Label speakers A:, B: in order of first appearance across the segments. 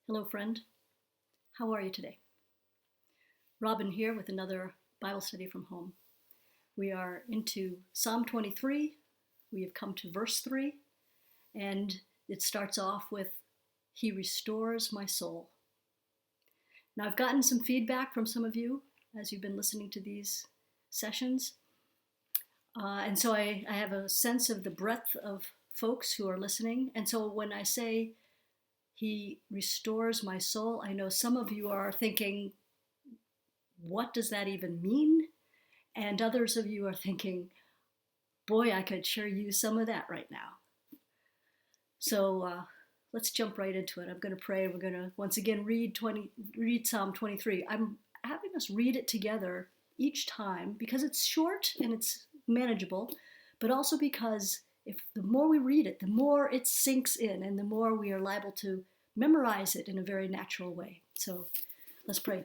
A: Hello, friend. How are you today? Robyn here with another Bible study from home. We are into Psalm 23. We have come to verse 3, and it starts off with, He restores my soul. Now, I've gotten some feedback from some of you as you've been listening to these sessions. And so I have a sense of the breadth of folks who are listening. And so when I say He restores my soul, I know some of you are thinking, what does that even mean? And others of you are thinking, boy, I could sure use some of that right now. So let's jump right into it. I'm going to pray. We're going to once again read Psalm 23. I'm having us read it together each time because it's short and it's manageable, but also because if the more we read it, the more it sinks in and the more we are liable to memorize it in a very natural way. So let's pray.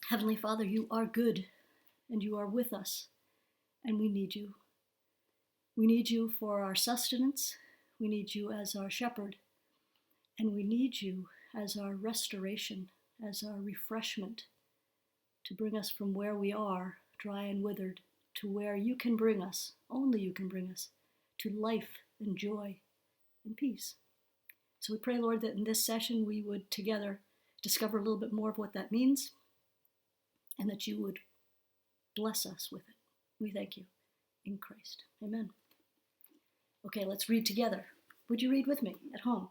A: Heavenly Father, you are good and you are with us, and we need you. We need you for our sustenance. We need you as our shepherd, and we need you as our restoration, as our refreshment, to bring us from where we are, dry and withered, to where you can bring us, only you can bring us, to life and joy and peace. So we pray, Lord, that in this session we would together discover a little bit more of what that means, and that you would bless us with it. We thank you in Christ. Amen. Okay, let's read together. Would you read with me at home?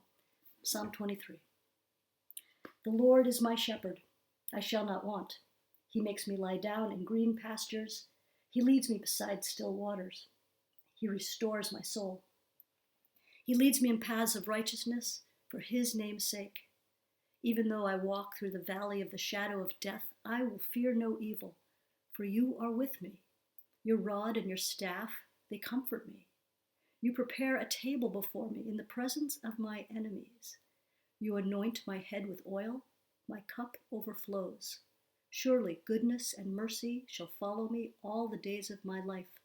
A: Psalm 23. The Lord is my shepherd. I shall not want. He makes me lie down in green pastures. He leads me beside still waters. He restores my soul. He leads me in paths of righteousness for his name's sake. Even though I walk through the valley of the shadow of death, I will fear no evil, for you are with me. Your rod and your staff, they comfort me. You prepare a table before me in the presence of my enemies. You anoint my head with oil, my cup overflows. Surely goodness and mercy shall follow me all the days of my life,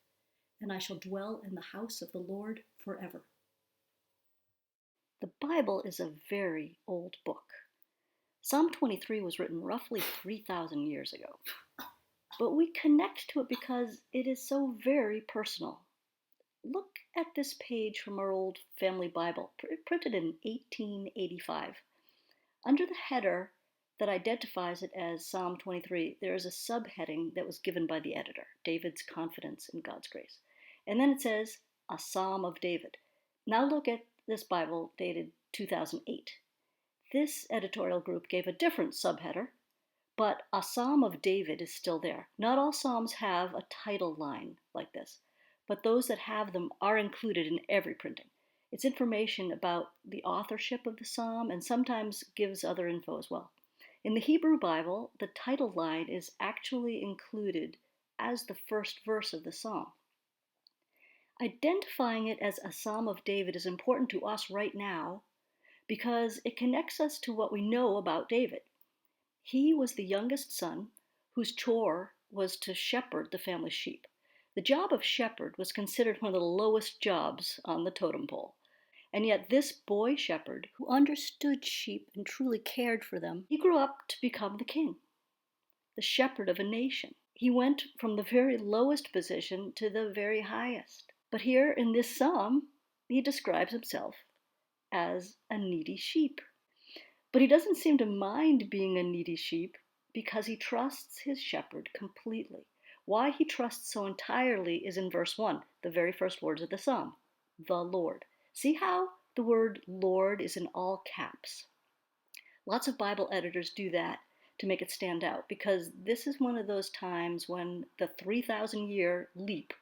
A: and I shall dwell in the house of the Lord forever. The Bible is a very old book. Psalm 23 was written roughly 3,000 years ago. But we connect to it because it is so very personal. Look at this page from our old family Bible, printed in 1885. Under the header that identifies it as Psalm 23, there is a subheading that was given by the editor, David's Confidence in God's Grace. And then it says, a Psalm of David. Now look at this Bible dated 2008. This editorial group gave a different subheader, but a Psalm of David is still there. Not all Psalms have a title line like this, but those that have them are included in every printing. It's information about the authorship of the Psalm and sometimes gives other info as well. In the Hebrew Bible, the title line is actually included as the first verse of the Psalm. Identifying it as a Psalm of David is important to us right now because it connects us to what we know about David. He was the youngest son whose chore was to shepherd the family sheep. The job of shepherd was considered one of the lowest jobs on the totem pole. And yet this boy shepherd, who understood sheep and truly cared for them, he grew up to become the king, the shepherd of a nation. He went from the very lowest position to the very highest. But here in this psalm, he describes himself as a needy sheep. But he doesn't seem to mind being a needy sheep because he trusts his shepherd completely. Why he trusts so entirely is in verse 1, the very first words of the psalm, the Lord. See how the word Lord is in all caps? Lots of Bible editors do that to make it stand out because this is one of those times when the 3,000-year leap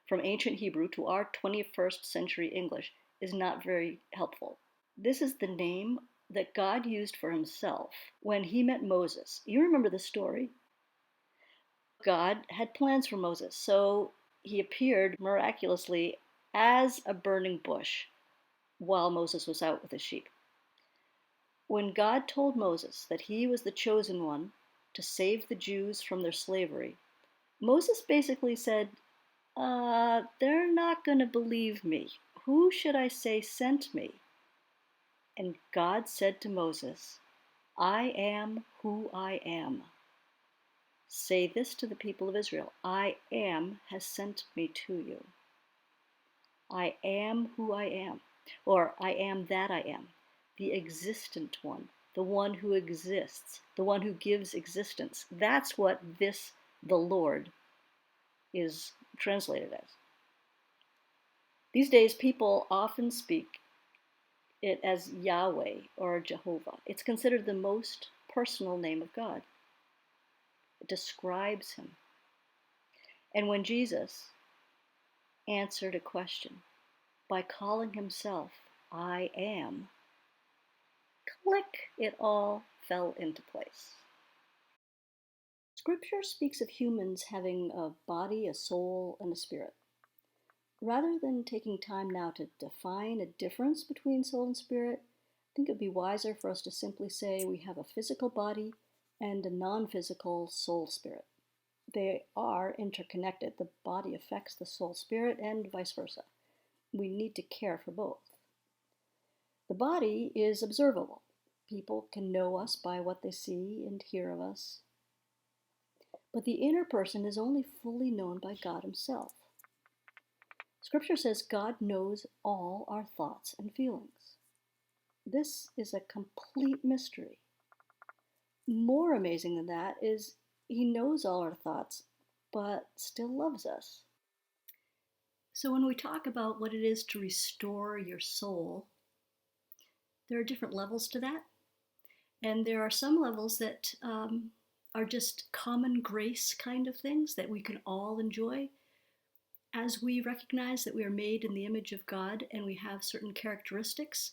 A: from ancient Hebrew to our 21st century English is not very helpful. This is the name that God used for himself when he met Moses. You remember the story? God had plans for Moses, so he appeared miraculously as a burning bush while Moses was out with his sheep. When God told Moses that he was the chosen one to save the Jews from their slavery, Moses basically said, they're not going to believe me. Who should I say sent me? And God said to Moses, I am who I am. Say this to the people of Israel. I am has sent me to you. I am who I am. Or I am that I am. The existent one. The one who exists. The one who gives existence. That's what this, the Lord, is translated as. These days, people often speak it as Yahweh or Jehovah. It's considered the most personal name of God. It describes him. And when Jesus answered a question by calling himself I am, click, it all fell into place. Scripture speaks of humans having a body, a soul, and a spirit. Rather than taking time now to define a difference between soul and spirit, I think it would be wiser for us to simply say we have a physical body and a non-physical soul spirit. They are interconnected. The body affects the soul spirit and vice versa. We need to care for both. The body is observable. People can know us by what they see and hear of us. But the inner person is only fully known by God himself. Scripture says God knows all our thoughts and feelings. This is a complete mystery. More amazing than that is he knows all our thoughts, but still loves us. So when we talk about what it is to restore your soul, there are different levels to that. And there are some levels that are just common grace kind of things that we can all enjoy. As we recognize that we are made in the image of God and we have certain characteristics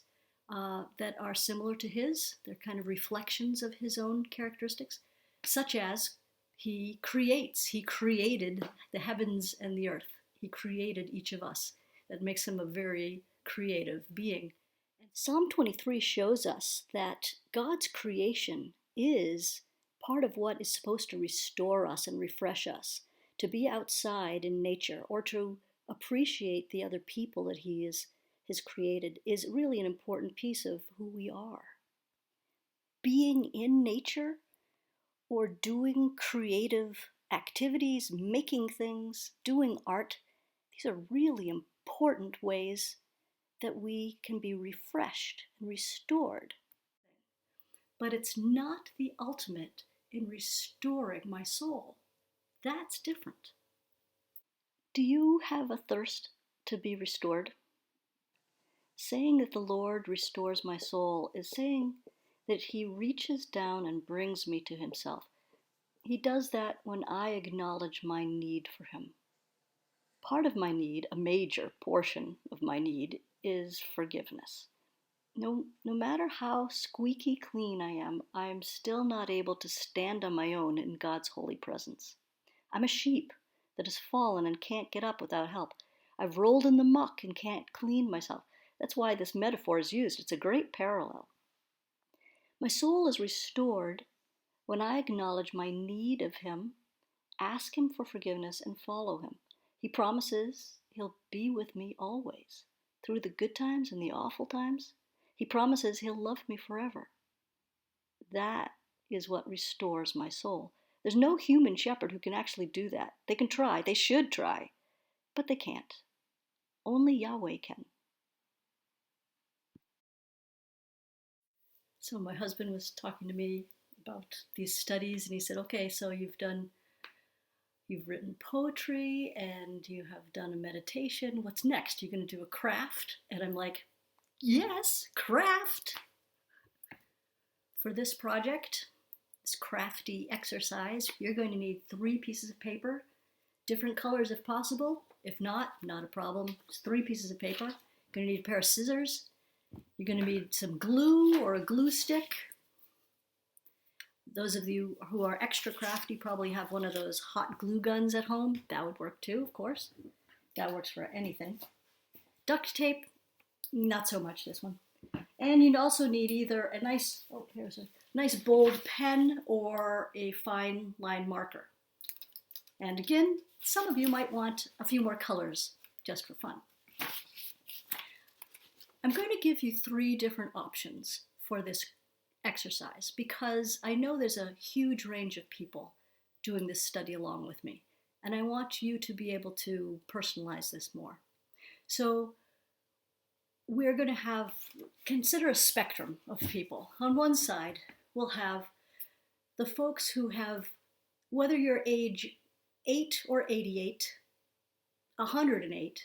A: that are similar to his, they're kind of reflections of his own characteristics, such as he created the heavens and the earth. He created each of us. That makes him a very creative being. And Psalm 23 shows us that God's creation is part of what is supposed to restore us and refresh us. To be outside in nature or to appreciate the other people that he has created is really an important piece of who we are. Being in nature or doing creative activities, making things, doing art, these are really important ways that we can be refreshed and restored. But it's not the ultimate in restoring my soul. That's different. Do you have a thirst to be restored? Saying that the Lord restores my soul is saying that he reaches down and brings me to himself. He does that when I acknowledge my need for him. Part of my need, a major portion of my need, is forgiveness. No matter how squeaky clean I am still not able to stand on my own in God's holy presence. I'm a sheep that has fallen and can't get up without help. I've rolled in the muck and can't clean myself. That's why this metaphor is used. It's a great parallel. My soul is restored when I acknowledge my need of him, ask him for forgiveness, and follow him. He promises he'll be with me always, through the good times and the awful times. He promises he'll love me forever. That is what restores my soul. There's no human shepherd who can actually do that. They can try, they should try, but they can't. Only Yahweh can. So my husband was talking to me about these studies, and he said, okay, so you've written poetry and you have done a meditation. What's next? You're going to do a craft? And I'm like, yes, craft. For this project, this crafty exercise, you're going to need 3 pieces of paper, different colors if possible. If not a problem. It's 3 pieces of paper. You're going to need a pair of scissors. You're going to need some glue or a glue stick. Those of you who are extra crafty probably have one of those hot glue guns at home. That would work too, of course. That works for anything. Duct tape, not so much this one. And you'd also need either a nice bold pen or a fine line marker. And again, some of you might want a few more colors just for fun. I'm going to give you 3 different options for this exercise because I know there's a huge range of people doing this study along with me, and I want you to be able to personalize this more. So we're going to consider a spectrum of people. On one side, we'll have the folks who have, whether you're age 8 or 88, 108,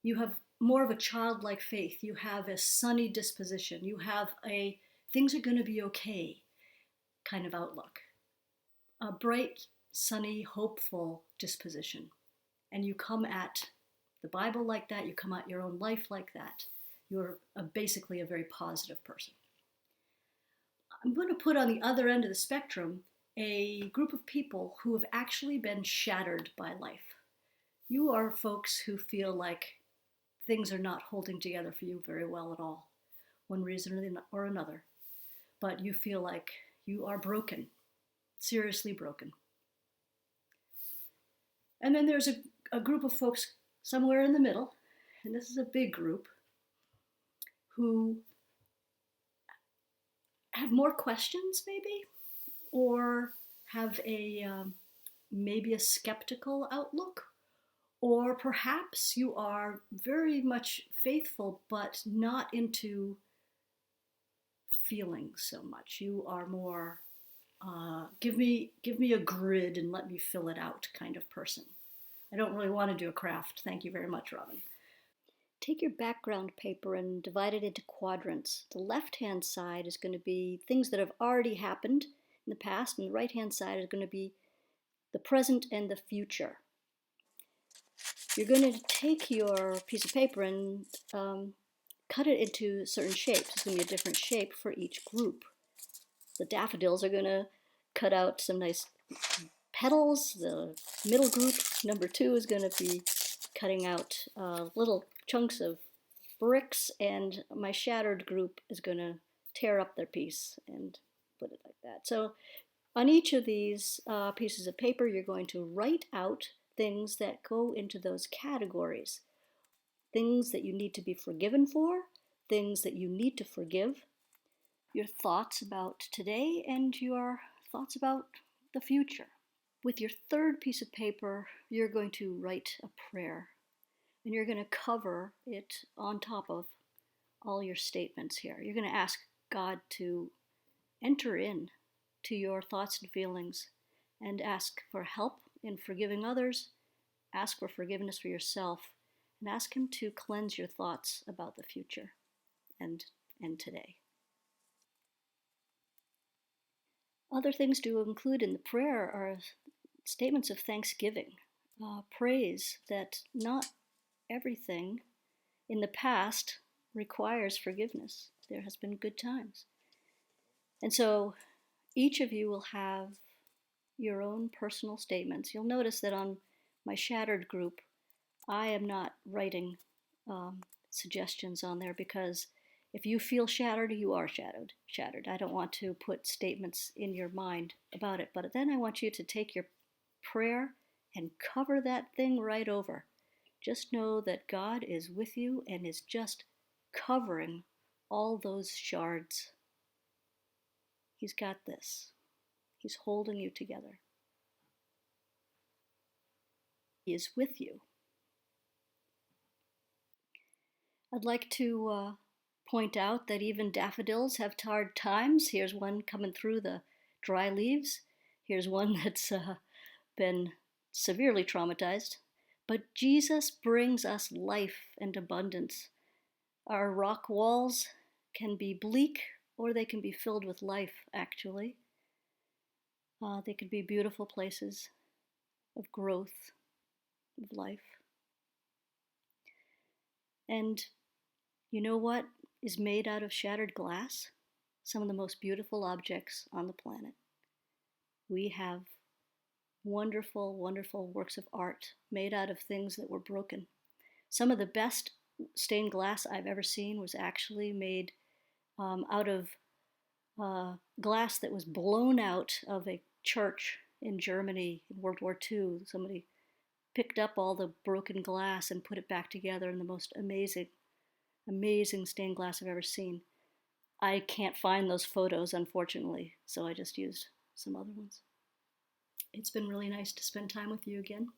A: you have more of a childlike faith. You have a sunny disposition. You have a things are going to be okay kind of outlook. A bright, sunny, hopeful disposition. And you come at the Bible like that. You come at your own life like that. You're basically a very positive person. I'm going to put on the other end of the spectrum a group of people who have actually been shattered by life. You are folks who feel like things are not holding together for you very well at all, one reason or another. But you feel like you are broken, seriously broken. And then there's a group of folks somewhere in the middle, and this is a big group, who have more questions maybe, or have maybe a skeptical outlook, or perhaps you are very much faithful but not into feelings so much. You are more give me a grid and let me fill it out kind of person. I don't really want to do a craft. Thank you very much, Robyn. Take your background paper and divide it into quadrants. The left-hand side is going to be things that have already happened in the past, and the right-hand side is going to be the present and the future. You're going to take your piece of paper and cut it into certain shapes. It's going to be a different shape for each group. The daffodils are going to cut out some nice petals. The middle group, number 2, is going to be cutting out little chunks of bricks, and my shattered group is going to tear up their piece and put it like that. So on each of these pieces of paper, you're going to write out things that go into those categories. Things that you need to be forgiven for, things that you need to forgive, your thoughts about today, and your thoughts about the future. With your third piece of paper, you're going to write a prayer, and you're going to cover it on top of all your statements here. You're going to ask God to enter in to your thoughts and feelings and ask for help in forgiving others, ask for forgiveness for yourself, and ask Him to cleanse your thoughts about the future and today. Other things to include in the prayer are statements of thanksgiving, praise that not everything in the past requires forgiveness. There has been good times. And so each of you will have your own personal statements. You'll notice that on my shattered group, I am not writing suggestions on there because if you feel shattered, you are shattered. I don't want to put statements in your mind about it, but then I want you to take your prayer and cover that thing right over. Just know that God is with you and is just covering all those shards. He's got this. He's holding you together. He is with you. I'd like to point out that even daffodils have hard times. Here's one coming through the dry leaves. Here's one that's been severely traumatized. But Jesus brings us life and abundance. Our rock walls can be bleak, or they can be filled with life, actually. They can be beautiful places of growth, of life. And you know what is made out of shattered glass? Some of the most beautiful objects on the planet. We have wonderful, wonderful works of art made out of things that were broken. Some of the best stained glass I've ever seen was actually made out of glass that was blown out of a church in Germany in World War II. Somebody picked up all the broken glass and put it back together in the most amazing stained glass I've ever seen. I can't find those photos, unfortunately, so I just used some other ones. It's been really nice to spend time with you again.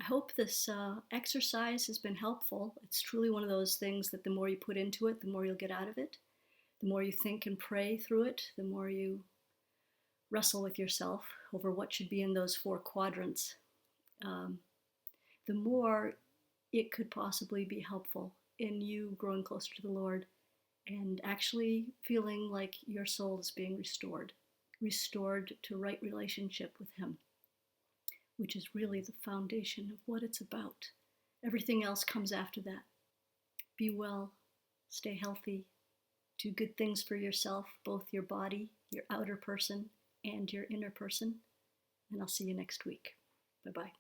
A: I hope this exercise has been helpful. It's truly one of those things that the more you put into it, the more you'll get out of it. The more you think and pray through it, the more you wrestle with yourself over what should be in those 4 quadrants, the more it could possibly be helpful in you growing closer to the Lord and actually feeling like your soul is being restored to right relationship with Him, which is really the foundation of what it's about. Everything else comes after that. Be well, stay healthy, do good things for yourself, both your body, your outer person, and your inner person. And I'll see you next week. Bye-bye.